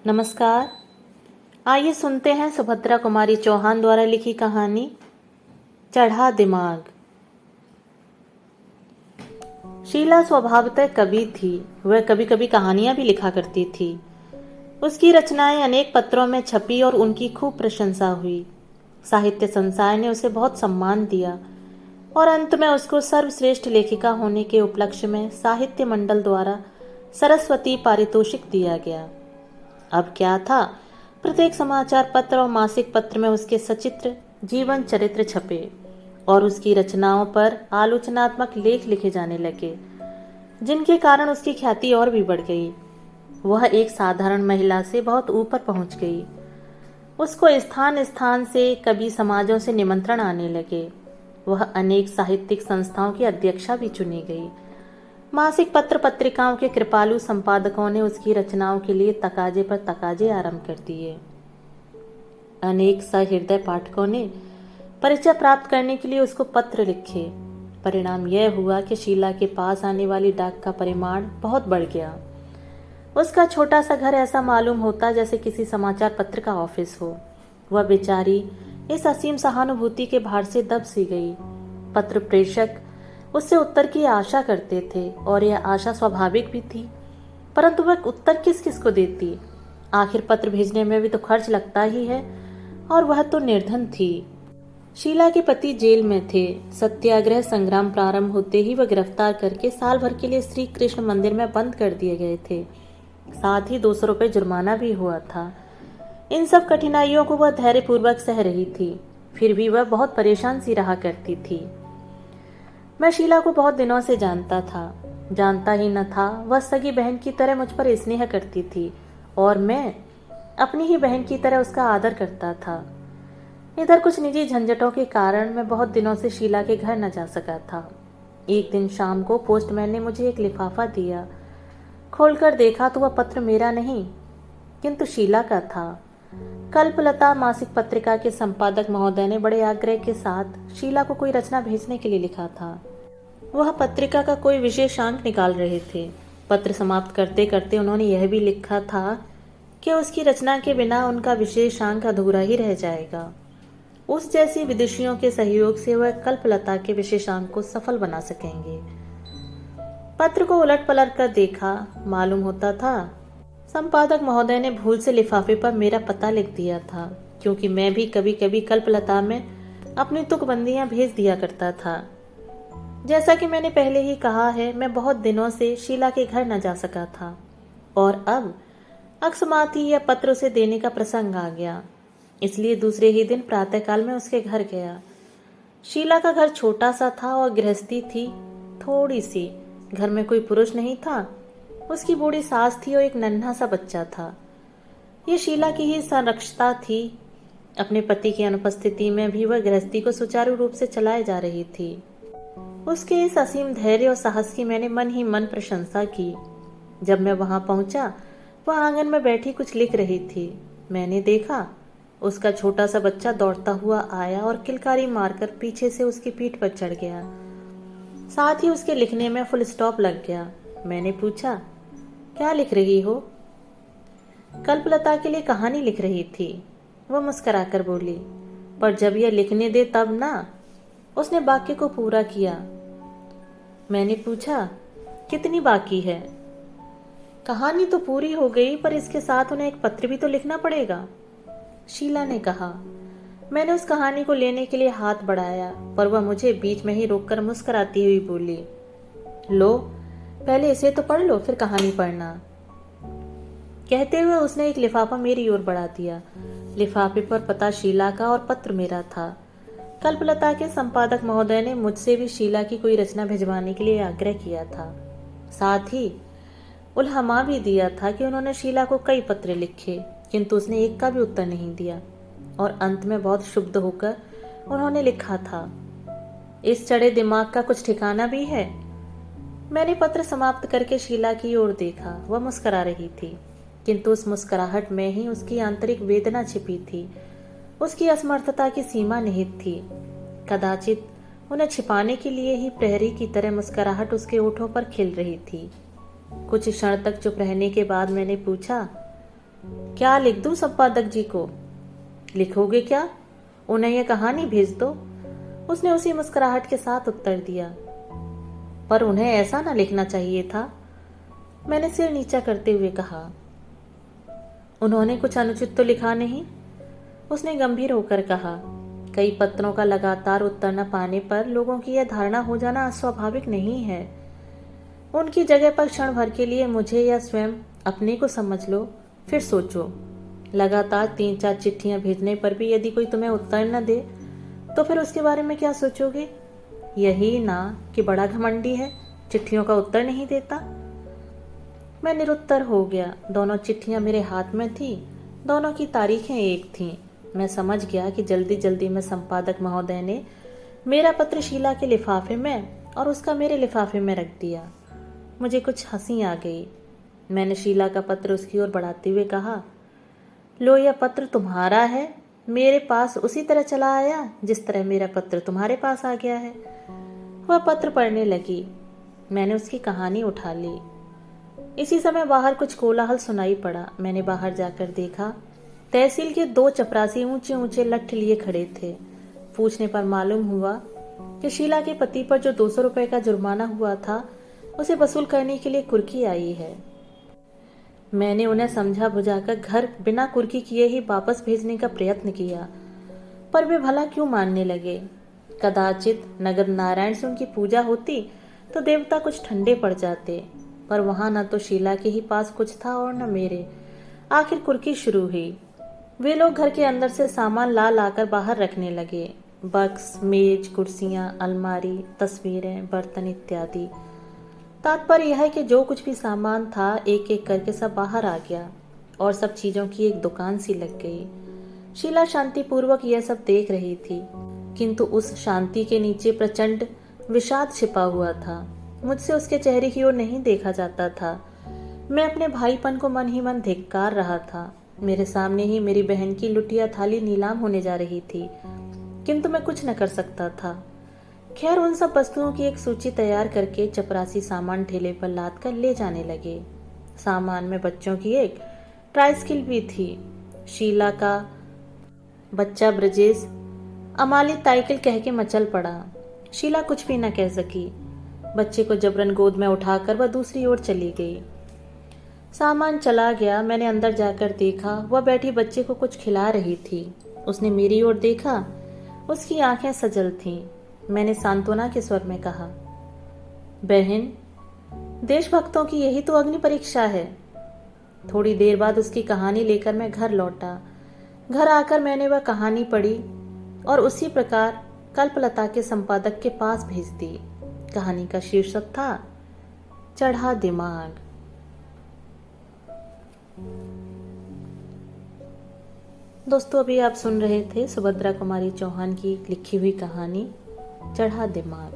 नमस्कार। आइए सुनते हैं सुभद्रा कुमारी चौहान द्वारा लिखी कहानी चढ़ा दिमाग। शीला स्वभावतः कवि थी। वह कभी कभी कहानियां भी लिखा करती थी। उसकी रचनाएं अनेक पत्रों में छपी और उनकी खूब प्रशंसा हुई। साहित्य संसार ने उसे बहुत सम्मान दिया और अंत में उसको सर्वश्रेष्ठ लेखिका होने के उपलक्ष्य में साहित्य मंडल द्वारा सरस्वती पारितोषिक दिया गया। अब क्या था, प्रत्येक समाचार पत्र और मासिक पत्र में उसके सचित्र जीवन चरित्र छपे और उसकी रचनाओं पर आलोचनात्मक लेख लिखे जाने लगे, जिनके कारण उसकी ख्याति और भी बढ़ गई। वह एक साधारण महिला से बहुत ऊपर पहुंच गई। उसको स्थान स्थान से कवि समाजों से निमंत्रण आने लगे। वह अनेक साहित्यिक संस्थाओं की अध्यक्षा भी चुनी गई। मासिक पत्र पत्रिकाओं के कृपालु संपादकों ने उसकी रचनाओं के लिए तकाजे पर तकाजे आरंभ कर दिए। अनेक सहृदय पाठकों ने परिचय प्राप्त करने के लिए उसको पत्र लिखे। परिणाम यह हुआ कि शीला के पास आने वाली डाक का परिमाण बहुत बढ़ गया। उसका छोटा सा घर ऐसा मालूम होता जैसे किसी समाचार पत्र का ऑफिस हो। वह बेचारी इस असीम सहानुभूति के भार से दब सी गई। पत्र प्रेषक उससे उत्तर की आशा करते थे और यह आशा स्वाभाविक भी थी, परंतु वह उत्तर किस किस को देती। आखिर पत्र भेजने में भी तो खर्च लगता ही है और वह तो निर्धन थी। शीला के पति जेल में थे। सत्याग्रह संग्राम प्रारंभ होते ही वह गिरफ्तार करके साल भर के लिए श्री कृष्ण मंदिर में बंद कर दिए गए थे। साथ ही 200 रुपये जुर्माना भी हुआ था। इन सब कठिनाइयों को वह धैर्यपूर्वक सह रही थी। फिर भी वह बहुत परेशान सी रहा करती थी। मैं शीला को बहुत दिनों से जानता ही न था। वह सगी बहन की तरह मुझ पर स्नेह करती थी और मैं अपनी ही बहन की तरह उसका आदर करता था। इधर कुछ निजी झंझटों के कारण मैं बहुत दिनों से शीला के घर न जा सका था। एक दिन शाम को पोस्टमैन ने मुझे एक लिफाफा दिया। खोलकर देखा तो वह पत्र मेरा नहीं किंतु शीला का था। कल्पलता मासिक पत्रिका के संपादक महोदय ने बड़े आग्रह के साथ शीला को कोई रचना भेजने के लिए लिखा था। वह पत्रिका का कोई विशेषांक निकाल रहे थे। पत्र समाप्त करते करते उन्होंने यह भी लिखा था कि उसकी रचना के बिना उनका विशेषांक अधूरा ही रह जाएगा। उस जैसी विदुषियों के सहयोग से वह कल्पलता के विशेषांक को सफल बना सकेंगे। पत्र को उलट पलट कर देखा। मालूम होता था संपादक महोदय ने भूल से लिफाफे पर मेरा पता लिख दिया था, क्योंकि मैं भी कभी कभी कल्पलता में अपनी तुकबंदियां भेज दिया करता था। जैसा कि मैंने पहले ही कहा है, मैं बहुत दिनों से शीला के घर न जा सका था और अब अकस्मात ही यह पत्र उसे देने का प्रसंग आ गया। इसलिए दूसरे ही दिन प्रातःकाल में उसके घर गया। शीला का घर छोटा सा था और गृहस्थी थी थोड़ी सी। घर में कोई पुरुष नहीं था। उसकी बूढ़ी सास थी और एक नन्हा सा बच्चा था। ये शीला की ही संरक्षता थी। अपने पति की अनुपस्थिति में भी वह गृहस्थी को सुचारू रूप से चलाए जा रही थी। उसके इस असीम धैर्य और साहस की मैंने मन ही मन प्रशंसा की। जब मैं वहां पहुंचा, वह आंगन में बैठी कुछ लिख रही थी। मैंने देखा उसका छोटा सा बच्चा दौड़ता हुआ आया और किलकारी मारकर पीछे से उसकी पीठ पर चढ़ गया। साथ ही उसके लिखने में फुल स्टॉप लग गया। मैंने पूछा, क्या लिख रही हो? कल्पलता के लिए कहानी लिख रही थी। वह मुस्कुराकर बोली, पर जब यह लिखने दे तब ना। उसने वाक्य को पूरा किया। मैंने पूछा, कितनी बाकी है? कहानी तो पूरी हो गई, पर इसके साथ उन्हें एक पत्र भी तो लिखना पड़ेगा, शीला ने कहा। मैंने उस कहानी को लेने के लिए हाथ बढ़ाया, पर वह मुझे बीच में ही रोककर मुस्कुराती हुई बोली, लो, पहले इसे तो पढ़ लो, फिर कहानी पढ़ना। कहते हुए उसने एक लिफाफा मेरी ओर बढ़ा दिया। लिफाफे पर पता शीला का और पत्र मेरा था। कल्पलता के संपादक महोदय ने मुझसे भी शीला की कोई रचना भिजवाने के लिए आग्रह किया था। साथ ही उल्हामा भी दिया था कि उन्होंने शीला को कई पत्र लिखे, किंतु उसने एक का भी उत्तर नहीं दिया और अंत में बहुत क्षुब्ध होकर उन्होंने लिखा था, इस चढ़े दिमाग का कुछ ठिकाना भी है? मैंने पत्र समाप्त करके शीला की ओर देखा। वह मुस्कुरा रही थी, किंतु उस मुस्कुराहट में ही उसकी आंतरिक वेदना छिपी थी। उसकी असमर्थता की सीमा निहित थी। कदाचित उन्हें छिपाने के लिए ही प्रहरी की तरह मुस्कुराहट उसके ओठों पर खिल रही थी। कुछ क्षण तक चुप रहने के बाद मैंने पूछा, क्या लिख दूं संपादक जी को? लिखोगे क्या? उन्हें यह कहानी भेज दो, उसने उसी मुस्कुराहट के साथ उत्तर दिया। पर उन्हें ऐसा ना लिखना चाहिए था, मैंने सिर नीचा करते हुए कहा। उन्होंने कुछ अनुचित तो लिखा नहीं? उसने गंभीर होकर कहा। कई पत्रों का लगातार उत्तर न पाने पर लोगों की यह धारणा हो जाना अस्वाभाविक नहीं है। उनकी जगह पर क्षण भर के लिए मुझे या स्वयं अपने को समझ लो, फिर सोचो। लगातार 3-4 चिट्ठियां भेजने पर भी यदि कोई तुम्हें उत्तर न दे तो फिर उसके बारे में क्या सोचोगे? यही ना कि बड़ा घमंडी है, चिट्ठियों का उत्तर नहीं देता। मैं निरुत्तर हो गया। दोनों चिट्ठियां मेरे हाथ में थी, दोनों की तारीखें एक थीं। मैं समझ गया कि जल्दी जल्दी में संपादक महोदय ने मेरा पत्र शीला के लिफाफे में और उसका मेरे लिफाफे में रख दिया। मुझे कुछ हंसी आ गई। मैंने शीला का पत्र उसकी ओर बढ़ाते हुए कहा, लो यह पत्र तुम्हारा है, मेरे पास उसी तरह चला आया जिस तरह मेरा पत्र तुम्हारे पास आ गया है। वह पत्र पढ़ने लगी। मैंने उसकी कहानी उठा ली। इसी समय बाहर कुछ कोलाहल सुनाई पड़ा। मैंने बाहर जाकर देखा, तहसील के 2 चपरासी ऊंचे ऊंचे लठ लिए खड़े थे। पूछने पर मालूम हुआ कि शीला के पति पर जो 200 रुपए का जुर्माना हुआ था उसे वसूल करने के लिए कुर्की आई है। मैंने उन्हें समझा बुझाकर घर बिना कुर्की किए ही वापस भेजने का प्रयत्न किया, पर वे भला क्यों मानने लगे। कदाचित नगद नारायण से उनकी पूजा होती तो देवता कुछ ठंडे पड़ जाते, पर वहां न तो शीला के ही पास कुछ था और न मेरे। आखिर कुर्की शुरू हुई। वे लोग घर के अंदर से सामान ला लाकर बाहर रखने लगे। बक्स, मेज, कुर्सियां, अलमारी, तस्वीरें, बर्तन इत्यादि। तात्पर्य यह है कि जो कुछ भी सामान था एक एक करके सब बाहर आ गया और सब चीजों की एक दुकान सी लग गई। शीला शांतिपूर्वक यह सब देख रही थी, किंतु उस शांति के नीचे प्रचंड विषाद छिपा हुआ था। मुझसे उसके चेहरे की ओर नहीं देखा जाता था। मैं अपने भाईपन को मन ही मन धिक्कार रहा था। मेरे सामने ही मेरी बहन की लुटिया थाली नीलाम होने जा रही थी, किंतु मैं कुछ न कर सकता था। खैर, उन सब वस्तुओं की एक सूची तैयार करके चपरासी सामान ठेले पर लाद कर ले जाने लगे। सामान में बच्चों की एक ट्राइसिकल भी थी। शीला का बच्चा ब्रजेश अमाली ताइकिल कह के मचल पड़ा। शीला कुछ भी न कह सकी। बच्चे को जबरन गोद में उठाकर वह दूसरी ओर चली गई। सामान चला गया। मैंने अंदर जाकर देखा, वह बैठी बच्चे को कुछ खिला रही थी। उसने मेरी ओर देखा, उसकी आंखें सजल थीं। मैंने सांत्वना के स्वर में कहा, बहन, देशभक्तों की यही तो अग्नि परीक्षा है। थोड़ी देर बाद उसकी कहानी लेकर मैं घर लौटा। घर आकर मैंने वह कहानी पढ़ी और उसी प्रकार कल्पलता के संपादक के पास भेज दी। कहानी का शीर्षक था चढ़ा दिमाग। दोस्तों, अभी आप सुन रहे थे सुभद्रा कुमारी चौहान की लिखी हुई कहानी चढ़ा दिमाग।